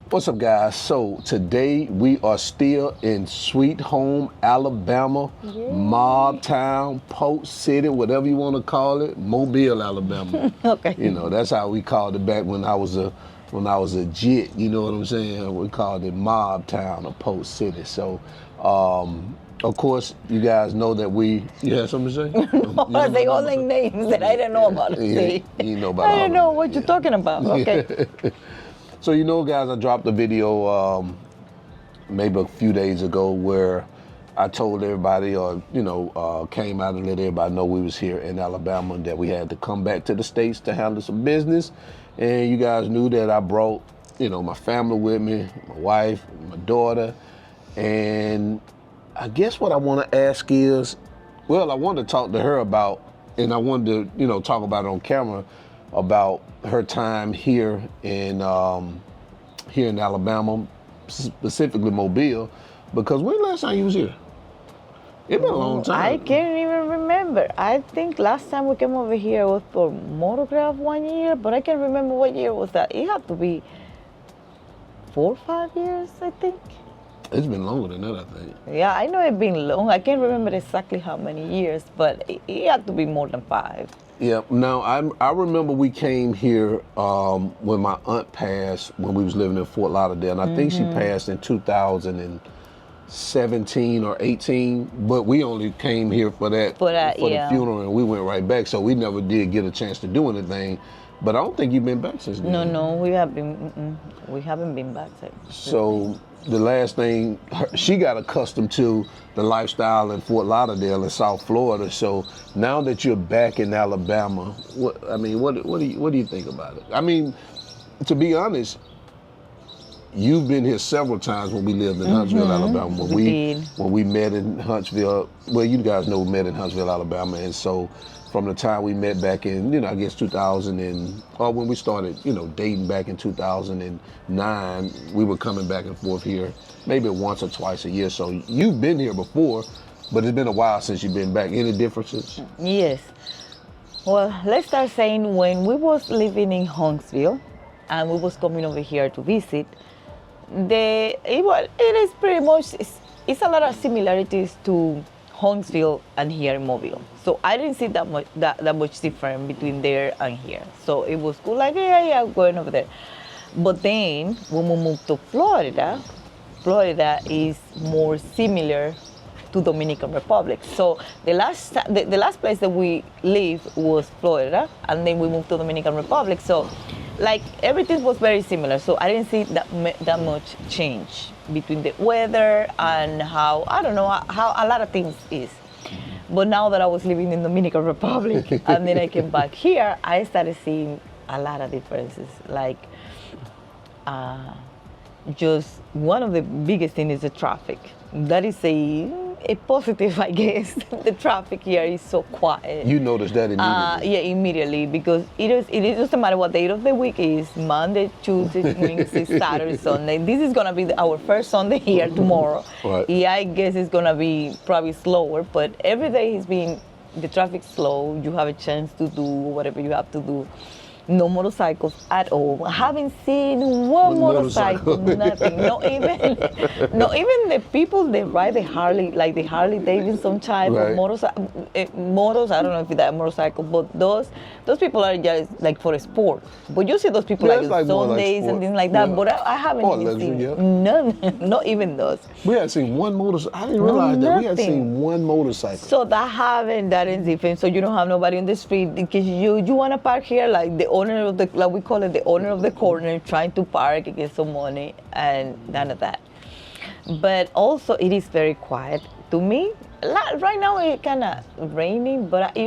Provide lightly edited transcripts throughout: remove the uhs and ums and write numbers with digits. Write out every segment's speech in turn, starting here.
What's up, guys? So today we are still in Sweet Home, Alabama, Yay. Mob Town, Post City, whatever you want to call it, Mobile, Alabama. Okay. You know, that's how we called it back when I was a jit. You know what I'm saying? We called it Mob Town or Post City. So, of course, you guys know that you had something to say? No, they all like names that I don't know about. Yeah, you know about I all don't of know it, what you're talking about. Okay. So you know, guys, I dropped a video maybe a few days ago where I told everybody, or came out and let everybody know we was here in Alabama and that we had to come back to the States to handle some business. And you guys knew that I brought, my family with me, my wife, my daughter. And I guess what I want to ask is, well, I wanted to talk to her about, and I wanted to, talk about it on camera, about her time here in Alabama, specifically Mobile, because when last time you was here? It's been a long time. I can't even remember. I think last time we came over here was for Motograph 1 year, but I can't remember what year was that. It had to be 4 or 5 years, I think. It's been longer than that, I think. Yeah, I know it's been long. I can't remember exactly how many years, but it had to be more than 5. Yeah. Now I remember we came here when my aunt passed when we was living in Fort Lauderdale, and I think she passed in 2017 or 18. But we only came here for the funeral, and we went right back. So we never did get a chance to do anything. But I don't think you've been back since then. No, we haven't been back since. So the last thing, she got accustomed to the lifestyle in Fort Lauderdale in South Florida. So now that you're back in Alabama, what do you think about it? I mean, to be honest, you've been here several times when we lived in Huntsville, Alabama. When we met in Huntsville, well, you guys know we met in Huntsville, Alabama, and so from the time we met back in, I guess 2000 or when we started, dating back in 2009, we were coming back and forth here maybe once or twice a year. So you've been here before, but it's been a while since you've been back. Any differences? Yes. Well, let's start saying when we was living in Huntsville and we was coming over here to visit, it is pretty much, it's a lot of similarities to Huntsville and here in Mobile. So I didn't see that much difference between there and here. So it was cool, like, yeah, going over there. But then when we moved to Florida is more similar to Dominican Republic. So the last place that we lived was Florida, and then we moved to Dominican Republic. So like everything was very similar. So I didn't see that much change between the weather and how a lot of things is. But now that I was living in Dominican Republic and then I came back here, I started seeing a lot of differences. Like just one of the biggest things is the traffic. That is a positive, I guess. The traffic here is so quiet. You noticed that immediately? Yeah, immediately, because it doesn't matter what day of the week is, Monday, Tuesday, Wednesday, Saturday, Sunday. This is going to be our first Sunday here tomorrow. Right. Yeah, I guess it's going to be probably slower, but every day has been, the traffic slow, you have a chance to do whatever you have to do. No motorcycles at all. I haven't seen one motorcycle, nothing. Not even the people that ride the Harley, like the Harley Davidson type of motos. I don't know if it's that motorcycle, but those people are just like for a sport. But you see those people like Sundays and things like that. Yeah. But I haven't even seen none, not even those. We hadn't seen one motorcycle. I didn't realize that we hadn't seen one motorcycle. So that is different. So you don't have nobody on the street because you want to park here, like the owner of the, like we call it, the owner of the corner, trying to park and get some money, and none of that. But also it is very quiet to me. Right now it's kind of raining, but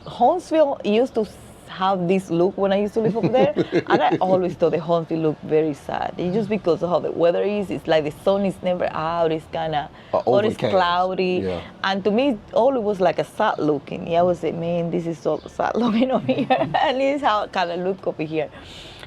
Huntsville used to have this look when I used to live over there, and I always thought the Huntsville looked very sad. It's just because of how the weather is. It's like the sun is never out. It's kind of, or it's cloudy. Yeah. And to me, all it was like a sad looking. Yeah, I would say, man, this is so sad looking over here. And this is how it kind of look over here.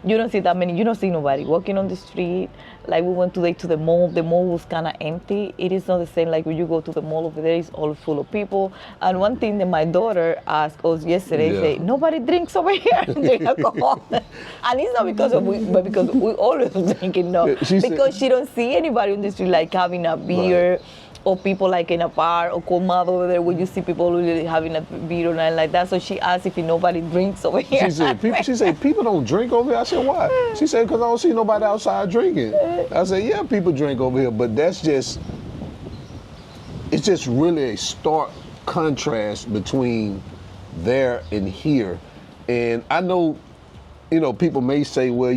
You don't see that many. You don't see nobody walking on the street. Like we went today to the mall. The mall was kind of empty. It is not the same like when you go to the mall over there. It's all full of people. And one thing that my daughter asked us yesterday, say nobody drinks over here. Drink alcohol. And it's not because of we, but because we always drinking. No, because she don't see anybody on the street like having a beer. Right. Or people like in a bar or Colmado over there where you see people really having a beer or nothing like that. So she asked if nobody drinks over here. She said, people don't drink over here. I said, why? She said, because I don't see nobody outside drinking. I said, yeah, people drink over here, but it's just really a stark contrast between there and here. And I know, people may say, well,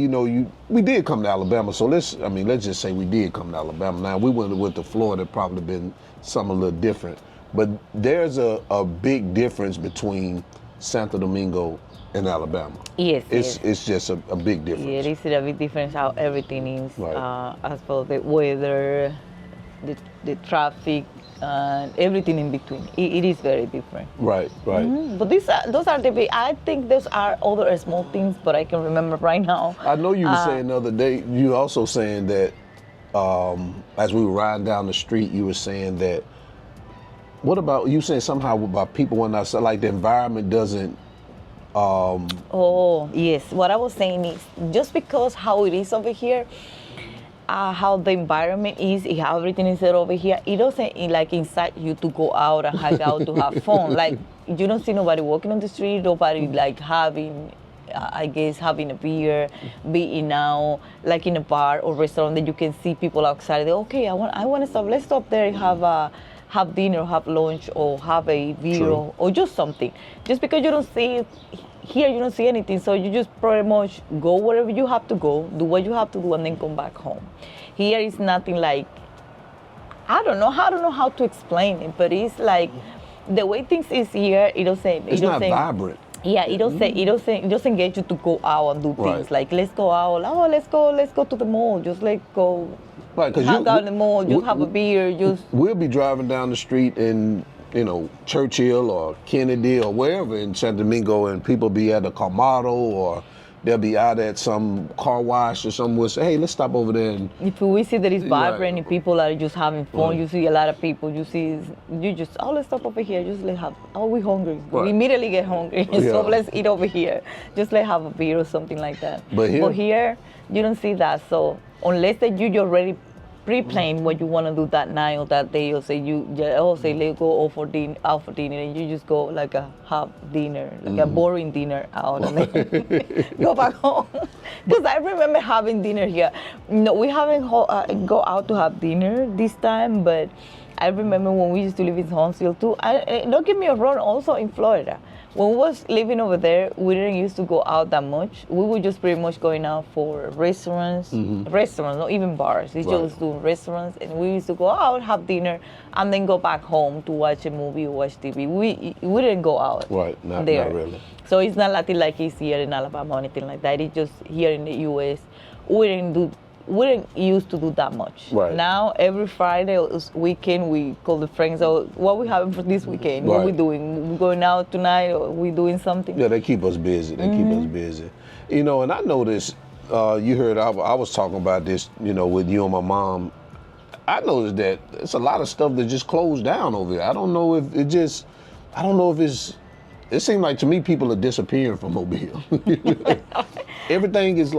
we did come to Alabama, so let's just say we did come to Alabama. Now, we went to Florida, probably been something a little different. But there's a big difference between Santo Domingo and Alabama. Yes, it's just a big difference. Yeah, it is a big difference how everything is, right. As for the weather, the traffic, and everything in between. It is very different. Right. Mm-hmm. But those are the big. I think those are other small things, but I can remember right now. I know you were saying the other day. You were also saying that as we were riding down the street, you were saying that. What about you saying somehow about people when outside, like the environment doesn't. Oh yes, what I was saying is just because how it is over here. How the environment is, how everything is set over here, it doesn't like incite you to go out and hang out to have fun. Like you don't see nobody walking on the street, nobody like having a beer, being out like in a bar or restaurant that you can see people outside. They okay, I want to stop. Let's stop there and have dinner, have lunch, or have a beer or just something. Just because you don't see it. Here you don't see anything, so you just pretty much go wherever you have to go, do what you have to do, and then come back home. Here is nothing like, I don't know how to explain it, but it's like the way things is here. It doesn't. It's not vibrant. Yeah, it doesn't get you to go out and do things like let's go out. Oh, let's go to the mall. Just go. Right, because hang out in the mall. Just have a beer. We'll be driving down the street and. Churchill or Kennedy or wherever in San Domingo, and people be at a Colmado or they'll be out at some car wash or something. We'll say, hey, let's stop over there. And if we see that it's vibrant and people are just having fun, you see a lot of people, let's stop over here. Just we're hungry. Right. We immediately get hungry, so let's eat over here. Just have a beer or something like that. But here, you don't see that. So unless that you're already pre-plan what you want to do that night or that day, or say let's go out for dinner, and you just go like a have dinner, like a boring dinner out, and then go back home. Because I remember having dinner here. No, we haven't go out to have dinner this time, but I remember when we used to live in Huntsville too. Don't get me wrong, also in Florida. When we was living over there, we didn't used to go out that much. We were just pretty much going out for restaurants, not even bars. We just do restaurants, and we used to go out, have dinner, and then go back home to watch a movie or watch TV. We didn't go out not really. So it's not like it's here in Alabama or anything like that. It's just here in the U.S. We didn't used to do that much. Right. Now every Friday or weekend we call the friends out. What we having for this weekend? What we doing? We going out tonight or we doing something? Yeah, they keep us busy. And I noticed. You heard I was talking about this. With you and my mom. I noticed that it's a lot of stuff that just closed down over here. I don't know if it's. It seems like to me people are disappearing from Mobile. Everything is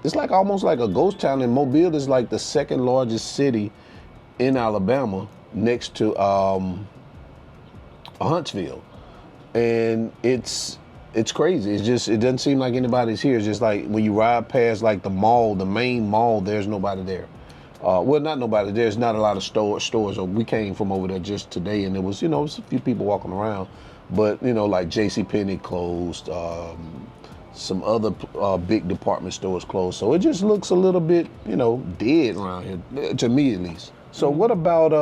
it's almost like a ghost town, and Mobile is like the second largest city in Alabama next to Huntsville. And it's crazy. It doesn't seem like anybody's here. It's just like when you ride past like the mall, the main mall, there's nobody there. Not nobody. There's not a lot of stores. We came from over there just today, and there was, it was a few people walking around. But, like JCPenney closed, some other big department stores closed. So it just looks a little bit, dead around here, to me at least. So what about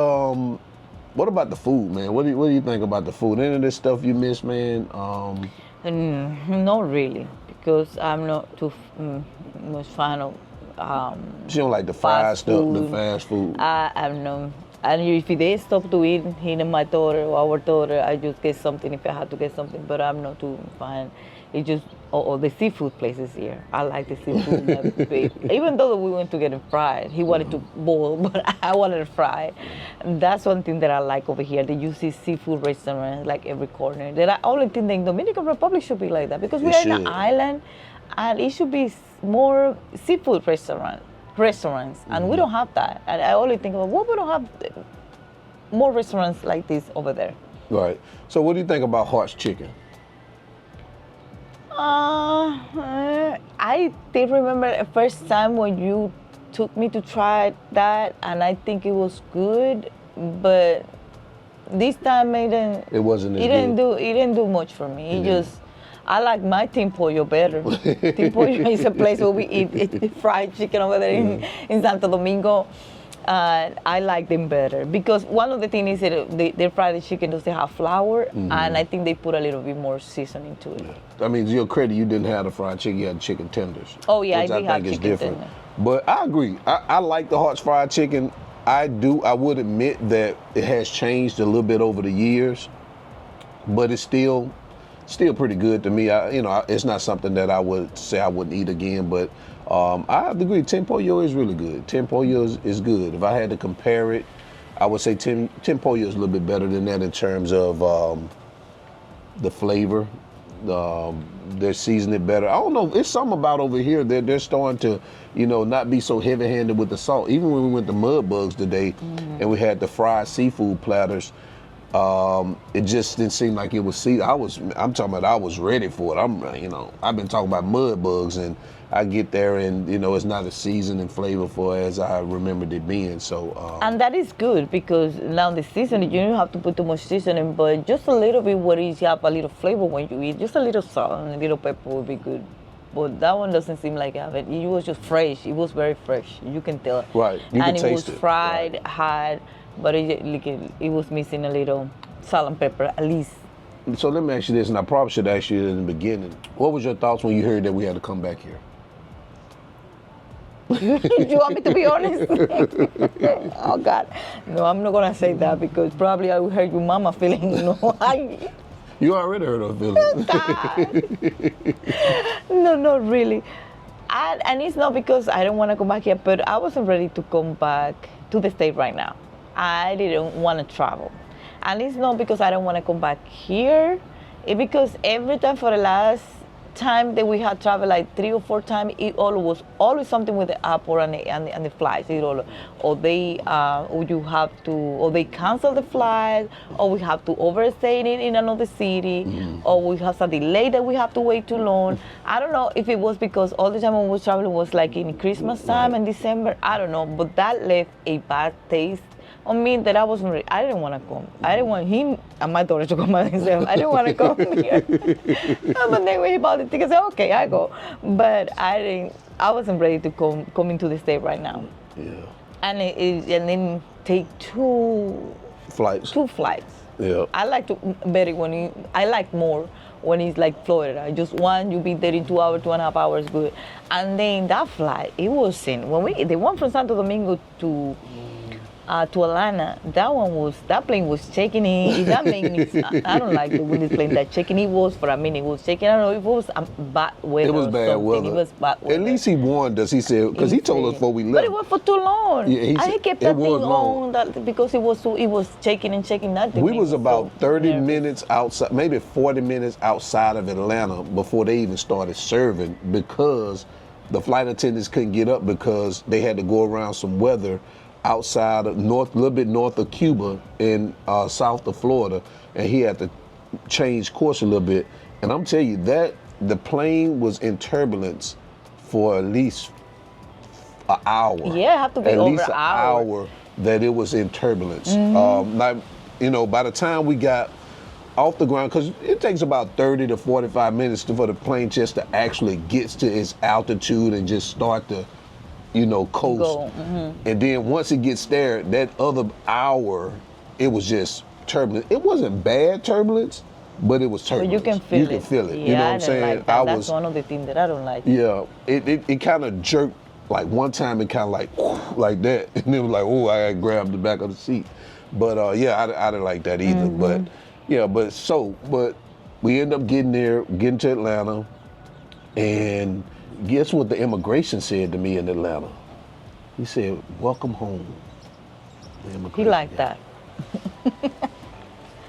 the food, man? What do you think about the food? Any of this stuff you miss, man? Not really, because I'm not too much fan of she don't like the fried stuff, the fast food. I'm no. And if they stop to eat, him and my daughter or our daughter, I just get something if I have to get something, but I'm not too fine. It just, or the seafood places here. I like the seafood. Even though we went to get it fried, he wanted to boil, but I wanted it fried. And that's one thing that I like over here. That you see seafood restaurants like every corner. That I only think the Dominican Republic should be like that because we are in an island, and it should be more seafood restaurants, and we don't have that. And I only think about, we don't have more restaurants like this over there. Right. So what do you think about Hart's Chicken? I did remember the first time when you took me to try that, and I think it was good, but this time it didn't do much for me. It just, I like my Team Pollo better. Team Pollo is a place where we eat fried chicken over there in Santo Domingo. I like them better because one of the things is that their fried chicken doesn't have flour, and I think they put a little bit more seasoning to it. Yeah. I mean, to your credit, you didn't have the fried chicken; you had chicken tenders. Oh yeah, which I did have think chicken is different. tender. But I agree. I like the Hart's fried chicken. I do. I would admit that it has changed a little bit over the years, but it's still pretty good to me. It's not something that I would say I wouldn't eat again, but I have to agree. Tim Pollo is really good. Tim Pollo is good. If I had to compare it, I would say Tim Pollo is a little bit better than that in terms of the flavor. They're seasoning it better. I don't know. It's something about over here that they're starting to, not be so heavy-handed with the salt. Even when we went to Mud Bugs today, and we had the fried seafood platters. It just didn't seem like it was I'm talking about I was ready for it. I've been talking about Mud Bugs, and I get there and it's not as seasoned and flavorful as I remembered it being. So and that is good because now the seasoning, you don't have to put too much seasoning, but just a little bit where you have a little flavor when you eat. Just a little salt and a little pepper would be good. But that one doesn't seem like it. It was just fresh. It was very fresh. You can tell. Right. You can taste it. And it was fried, right. hot, but it was missing a little salt and pepper at least. So let me ask you this, and I probably should ask you in the beginning. What was your thoughts when you heard that we had to come back here? You want me to be honest? Oh God, no, I'm not gonna say that because probably I will hurt your mama feeling. You already hurt her feelings. No, not really. And it's not because I don't want to come back here, but I wasn't ready to come back to the state right now. I didn't want to travel, and it's not because I don't want to come back here. It's because every time for the last time that we had traveled like 3 or 4 times, it was always something with the airport and the flights. Or they cancel the flight, or we have to overstay in another city, or we have some delay that we have to wait too long. I don't know if it was because all the time when we was traveling was like in Christmas time and December. I don't know, but that left a bad taste on me that I didn't want to come. I didn't want him and my daughter to come by themselves. I didn't want to come here. But then when he bought the ticket, I said, okay, I go. But I wasn't ready to come into the state right now. Yeah. And then take 2 flights. 2 flights. Yeah. I like I like more when it's like Florida. Just one, you be there in 2 hours, 2.5 hours, good. And then that flight, it was the one from Santo Domingo to Atlanta, that plane was shaking. That made me, I don't like it when this plane that shaking. It was for a minute. It was shaking. I don't know if it was bad weather. It was bad weather. It was bad weather. At least he warned us. He said, because he told us before we left. But it was for too long. Yeah, I kept that thing on because it was shaking and shaking. We was about 30 minutes outside, maybe 40 minutes outside of Atlanta before they even started serving because the flight attendants couldn't get up because they had to go around some weather outside of a little bit north of Cuba in south of Florida, and he had to change course a little bit. And I'm telling you that the plane was in turbulence for at least an hour. Yeah, it had to be at over least an hour that it was in turbulence. By the time we got off the ground, because it takes about 30 to 45 minutes for the plane just to actually get to its altitude and just start to coast. And then once it gets there, that other hour, it was just turbulent. It wasn't bad turbulence, but it was turbulence. But you can feel it. Yeah, you know what I'm saying? Like that. That's one of the things that I don't like. Yeah, it kind of jerked like one time it kind of like like that, and it was like, oh, I gotta grab the back of the seat. But yeah, I didn't like that either. But yeah, but we end up getting there, getting to Atlanta, and guess what the immigration said to me in Atlanta? He said, "Welcome home." He liked that.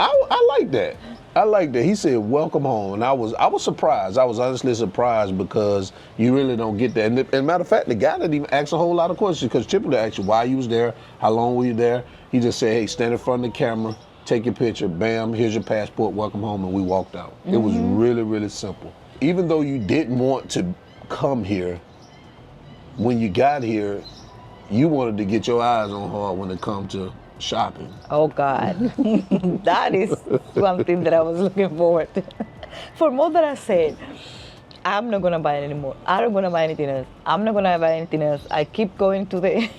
I like that. I like that. He said, "Welcome home," and I was surprised. I was honestly surprised because you really don't get that. And matter of fact, the guy didn't even ask a whole lot of questions because typically asked you why you was there, how long were you there. He just said, "Hey, stand in front of the camera, take your picture, bam, here's your passport, welcome home," and we walked out. It was really, really simple. Even though you didn't want to come here, when you got here, you wanted to get your eyes on her when it come to shopping. Oh God, that is one thing that I was looking forward to. For more that I said, I'm not gonna buy it anymore. I don't gonna buy anything else. I'm not gonna buy anything else. I keep going to the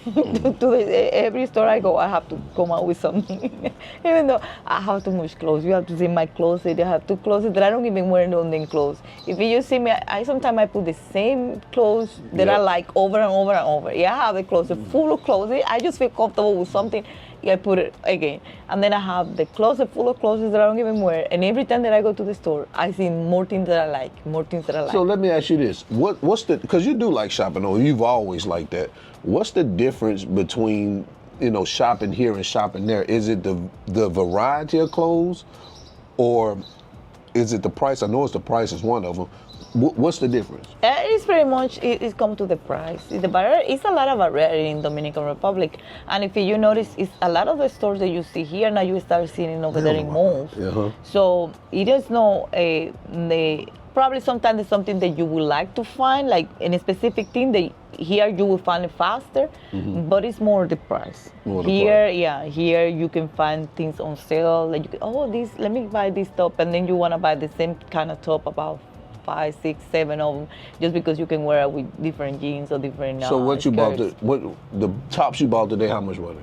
every store I go. I have to come out with something, even though I have too much clothes. You have to see my closet. I have two closets that I don't even wear London clothes. If you see me, I sometimes I put the same clothes that I like over and over and over. Yeah, I have a closet full of clothes. I just feel comfortable with something. I put it again. And then I have the closet full of clothes that I don't even wear. And every time that I go to the store, I see more things that I like, more things that I like. So let me ask you this. What's the, because you do like shopping, or you've always liked that. What's the difference between, shopping here and shopping there? Is it the variety of clothes, or is it the price? I know it's the price is one of them. What's the difference? It's pretty much, it's come to the price. It's a lot of variety in Dominican Republic. And if you notice, it's a lot of the stores that you see here, now you start seeing over there in malls. Uh-huh. So it is no, probably sometimes it's something that you would like to find, like in a specific thing that here you will find it faster, but it's more the price. Here you can find things on sale. Like you can, let me buy this top, and then you want to buy the same kind of top about 5, 6, 7 of them, just because you can wear it with different jeans or different. So what you skirts. bought the tops you bought today? How much were they?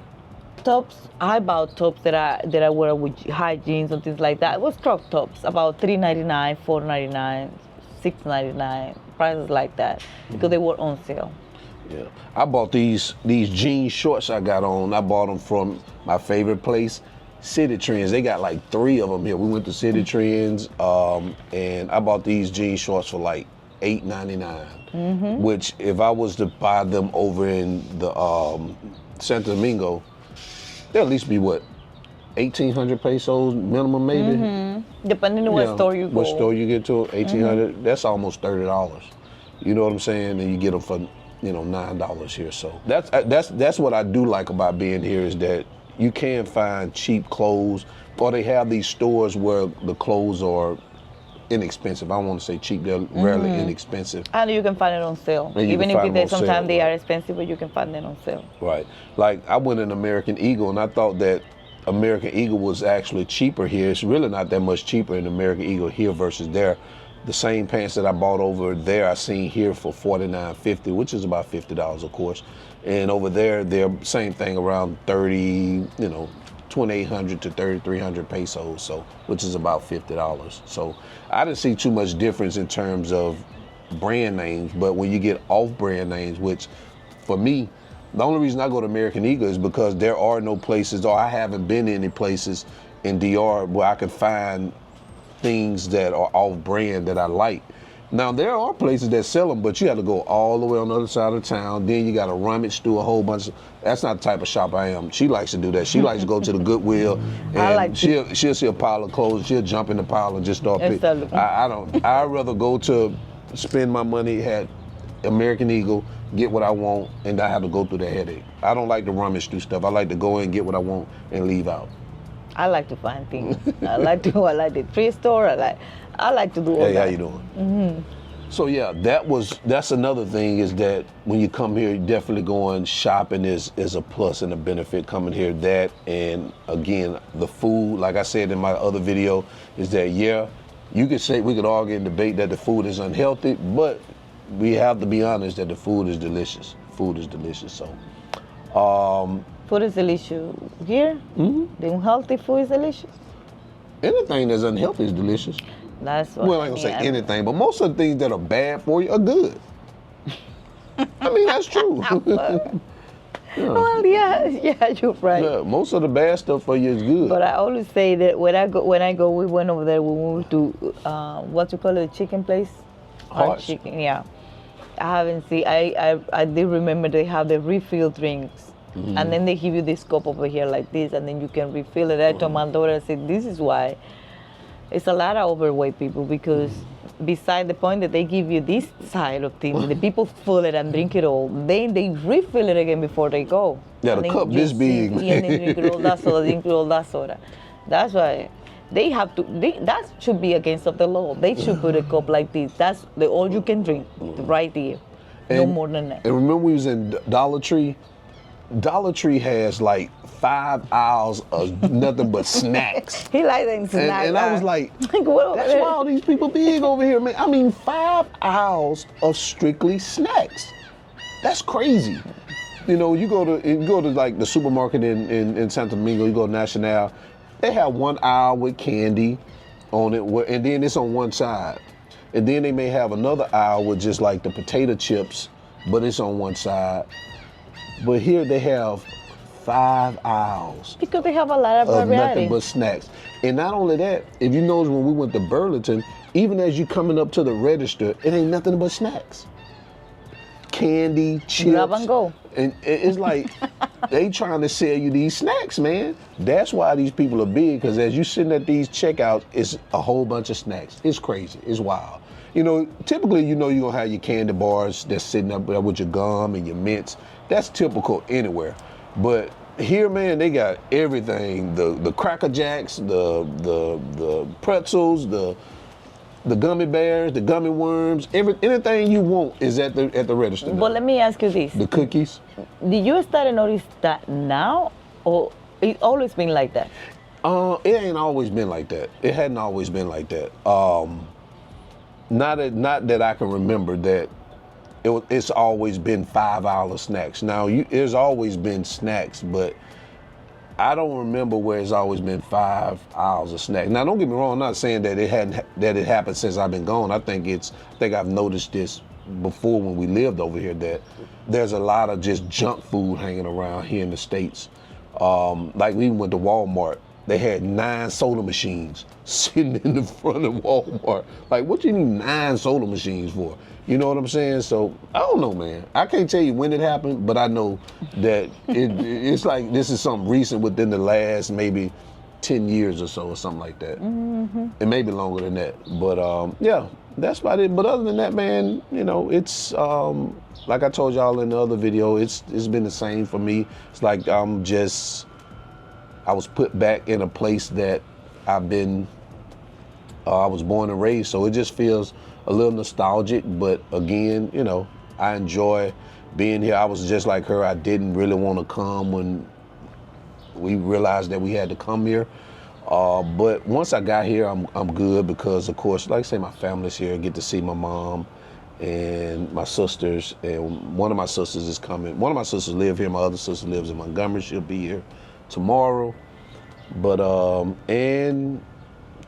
Tops, I bought tops that I wear with high jeans and things like that. It was crop tops, about $3.99, $4.99, $6.99, prices like that, because they were on sale. Yeah, I bought these jean shorts I got on. I bought them from my favorite place, City Trends. They got like 3 of them here. We went to City Trends, and I bought these jean shorts for like $8.99. Which, if I was to buy them over in the Santo Domingo, they'll at least be what, 1,800 pesos minimum, maybe. Depending on what store you go. What store you get to, 1,800. That's almost $30. You know what I'm saying? And you get them for $9 here. So that's what I do like about being here, is that you can find cheap clothes, or they have these stores where the clothes are inexpensive. I don't want to say cheap, they're rarely inexpensive. And you can find it on sale. Even if sometimes they are expensive, but you can find them on sale. Right. Like I went in American Eagle, and I thought that American Eagle was actually cheaper here. It's really not that much cheaper in American Eagle here versus there. The same pants that I bought over there, I seen here for $49.50, which is about $50, of course. And over there, they're same thing, around 2,800 to 3,300 pesos, so which is about $50. So I didn't see too much difference in terms of brand names, but when you get off-brand names, which for me, the only reason I go to American Eagle is because there are no places, or I haven't been any places in DR where I can find things that are off-brand that I like. Now, there are places that sell them, but you have to go all the way on the other side of town. Then you got to rummage through a whole bunch of, that's not the type of shop I am. She likes to do that. She likes to go to the Goodwill, and she'll see a pile of clothes. She'll jump in the pile and just start picking. I don't. I'd rather go to spend my money at American Eagle, get what I want, and I have to go through the headache. I don't like to rummage through stuff. I like to go in, get what I want, and leave out. I like to find things. I like the thrift store. I like to do all that. Hey, how you doing? So yeah, that's another thing, is that when you come here, definitely going shopping is a plus and a benefit coming here. That, and again, the food, like I said in my other video, is that you could say, we could argue and debate that the food is unhealthy, but we have to be honest that the food is delicious. Food is delicious. So food is delicious here. The unhealthy food is delicious. Anything that's unhealthy is delicious. That's what Well, I ain't gonna say anything, but most of the things that are bad for you are good. I mean, that's true. Well, yeah, you're right. Yeah, most of the bad stuff for you is good. But I always say that when I go, we went over there. We moved to what you call it, the chicken place. Hearts. Chicken, yeah. I haven't seen. I did remember they have the refill drinks, and then they give you this cup over here like this, and then you can refill it. I told my daughter, I said, this is why it's a lot of overweight people, because beside the point that they give you this side of things, the people fill it and drink it all, then they refill it again before they go. Yeah, And the then cup you this big. see- and then drink all that soda, drink all that soda. That's why they have to. That should be against of the law. They should put a cup like this. That's the all you can drink right there. No And- more than that. And remember we was in Dollar Tree? Dollar Tree has like 5 aisles of nothing but snacks. He like them snacks. And I was like, well, that's why all these people big over here, man. I mean, 5 aisles of strictly snacks. That's crazy. You know, you go to like the supermarket in Santo Domingo, you go to Nacional, they have 1 aisle with candy on it, and then it's on one side. And then they may have another aisle with just like the potato chips, but it's on one side. But here they have 5 aisles because they have a lot of of variety. nothing but snacks. And not only that, if you notice when we went to Burlington, even as you coming up to the register, it ain't nothing but snacks. Candy, chips. Grab and go. And it's like they trying to sell you these snacks, man. That's why these people are big, because as you sitting at these checkouts, it's a whole bunch of snacks. It's crazy. It's wild. You know, typically, you know, you're gonna have your candy bars that's sitting up there with your gum and your mints. That's typical anywhere. But here, man, they got everything. The Cracker Jacks, the pretzels, the gummy bears, the gummy worms, anything you want is at the register. But let me ask you this. The cookies. Did you start to notice that now, or it always been like that? It ain't always been like that. It hadn't always been like that. Not that I can remember that it's always been 5 hour snacks. Now, there's always been snacks, but I don't remember where it's always been 5 hours of snack. Now, don't get me wrong. I'm not saying that it happened since I've been gone. I think I've noticed this before when we lived over here, that there's a lot of just junk food hanging around here in the States. Like we went to Walmart. They had 9 soda machines sitting in the front of Walmart. Like, what you need 9 soda machines for? You know what I'm saying? So, I don't know, man. I can't tell you when it happened, but I know that it's like this is something recent within the last maybe 10 years or so or something like that. Mm-hmm. It may be longer than that. But, yeah, that's about it. But other than that, man, you know, it's, like I told y'all in the other video, it's been the same for me. It's like I was put back in a place that I was born and raised, so it just feels a little nostalgic, but again, you know, I enjoy being here. I was just like her. I didn't really want to come when we realized that we had to come here. But once I got here, I'm good, because of course, like I say, my family's here. I get to see my mom and my sisters, and one of my sisters is coming. One of my sisters live here. My other sister lives in Montgomery. She'll be here tomorrow. But and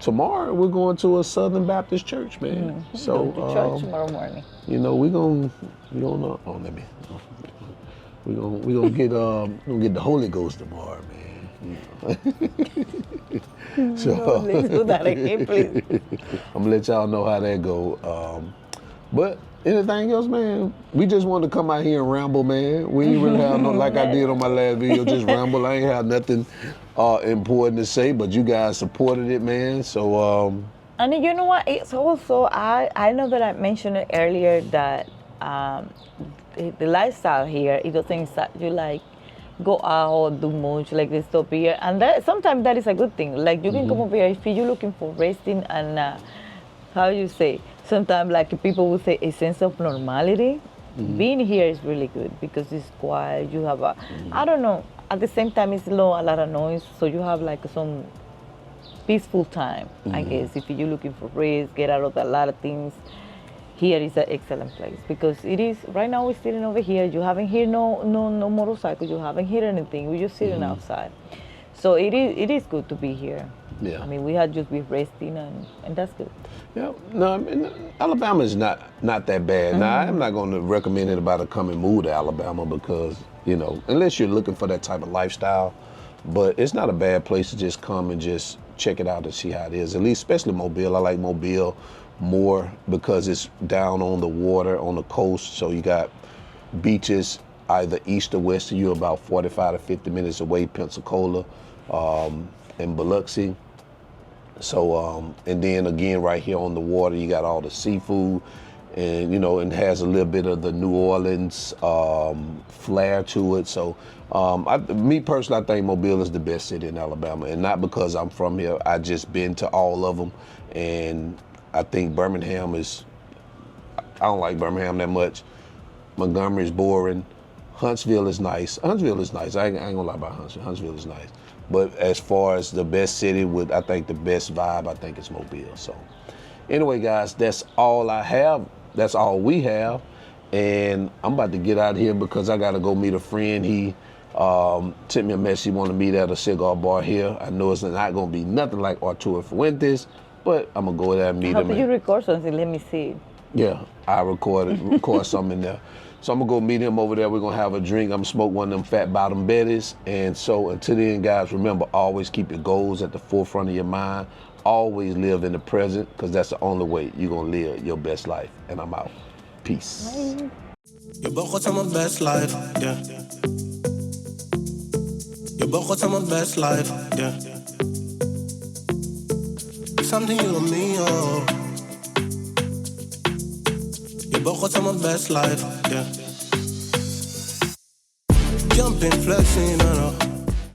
tomorrow we're going to a Southern Baptist church, man. Mm-hmm. So Go to church tomorrow morning. you know, we gonna get the Holy Ghost tomorrow, man. So No, let's do that again, please. I'm gonna let y'all know how that go. But anything else, man? We just wanted to come out here and ramble, man. We ain't really have no, like I did on my last video, just ramble. I ain't have nothing important to say, but you guys supported it, man. So And you know what? It's also, I know that I mentioned it earlier that the lifestyle here, it doesn't you like go out, do much, like they stop here. And that sometimes that is a good thing. Like you can come over here if you're looking for resting and, how you say, sometimes like people would say a sense of normality. Being here is really good because it's quiet. You have I don't know, at the same time it's a lot of noise, so you have like some peaceful time, I guess. If you're looking for rest, get out of a lot of things, here is an excellent place because it is, right now we're sitting over here, you haven't heard no motorcycle, you haven't heard anything, we're just sitting outside. So it is good to be here. Yeah. I mean, we had just been resting, and that's good. Yeah, no, I mean, Alabama is not that bad. Now, I'm not going to recommend anybody to come and move to Alabama because, you know, unless you're looking for that type of lifestyle, but it's not a bad place to just come and just check it out and see how it is. At least, especially Mobile. I like Mobile more because it's down on the water, on the coast, so you got beaches either east or west of you, about 45 to 50 minutes away, Pensacola and Biloxi. So, and then again, right here on the water, you got all the seafood, and you know, it has a little bit of the New Orleans flair to it. So, me personally, I think Mobile is the best city in Alabama, and not because I'm from here. I just been to all of them, and I think Birmingham is. I don't like Birmingham that much. Montgomery is boring. Huntsville is nice. Huntsville is nice. I ain't gonna lie about Huntsville. Huntsville is nice. But as far as the best city with, I think the best vibe, I think it's Mobile. So anyway, guys, that's all I have. That's all we have. And I'm about to get out of here because I got to go meet a friend. He sent me a message. He wanted to meet at a cigar bar here. I know it's not going to be nothing like Arturo Fuentes, but I'm going to go there and meet How him. do you record something? Let me see. Yeah, I record something in there. So I'm gonna go meet him over there. We're gonna have a drink. I'm gonna smoke one of them fat bottom betties. And so until then, guys, remember, always keep your goals at the forefront of your mind. Always live in the present, because that's the only way you're gonna live your best life. And I'm out. Peace. Bye. Je begon aan mijn best life, yeah. Je begon aan mijn best life, yeah. Something you and me, oh. Je begon aan mijn best life, yeah. Jumping, flexing, no.